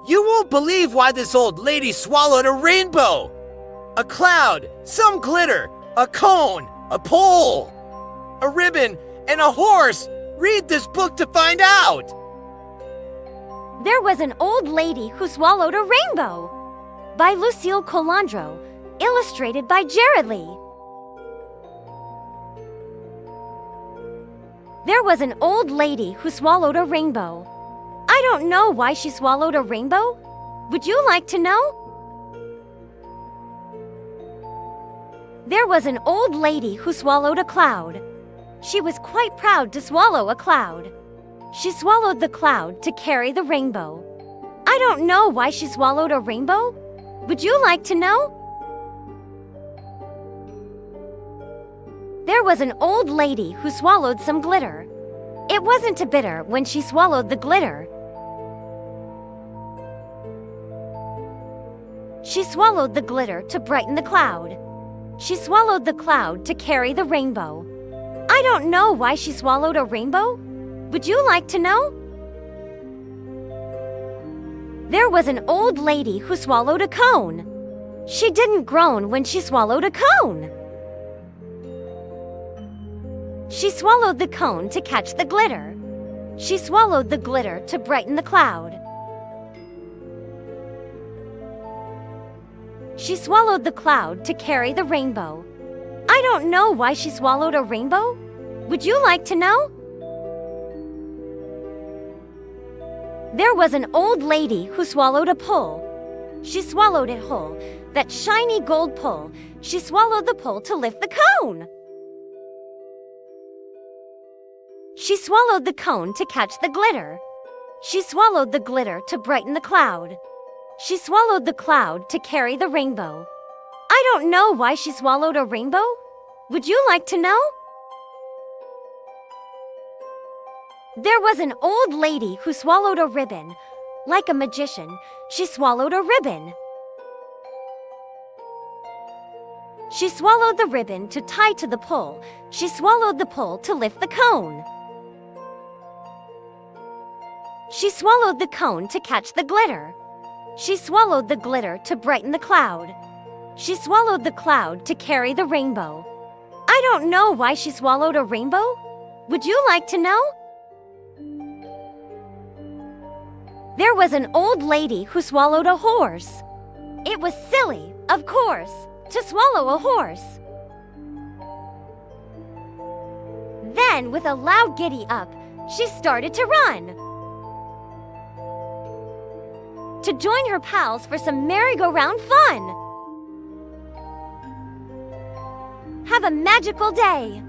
You won't believe why this old lady swallowed a rainbow, a cloud, some glitter, a cone, a pole, a ribbon, and a horse. Read this book to find out. There was an old lady who swallowed a rainbow. By Lucille Colandro, illustrated by Jared Lee. There was an old lady who swallowed a rainbow. I don't know why she swallowed a rainbow. Would you like to know? There was an old lady who swallowed a cloud. She was quite proud to swallow a cloud. She swallowed the cloud to carry the rainbow. I don't know why she swallowed a rainbow. Would you like to know? There was an old lady who swallowed some glitter. It wasn't too bitter when she swallowed the glitter. She swallowed the glitter to brighten the cloud. She swallowed the cloud to carry the rainbow. I don't know why she swallowed a rainbow. Would you like to know? There was an old lady who swallowed a cone. She didn't groan when she swallowed a cone. She swallowed the cone to catch the glitter. She swallowed the glitter to brighten the cloud. She swallowed the cloud to carry the rainbow. I don't know why she swallowed a rainbow. Would you like to know? There was an old lady who swallowed a pole. She swallowed it whole, that shiny gold pole. She swallowed the pole to lift the cone. She swallowed the cone to catch the glitter. She swallowed the glitter to brighten the cloud. She swallowed the cloud to carry the rainbow. I don't know why she swallowed a rainbow. Would you like to know? There was an old lady who swallowed a ribbon. Like a magician, she swallowed a ribbon. She swallowed the ribbon to tie to the pole. She swallowed the pole to lift the cone. She swallowed the cone to catch the glitter. She swallowed the glitter to brighten the cloud. She swallowed the cloud to carry the rainbow. I don't know why she swallowed a rainbow. Would you like to know? There was an old lady who swallowed a horse. It was silly, of course, to swallow a horse. Then, with a loud giddy up, she started to run. To join her pals for some merry-go-round fun. Have a magical day!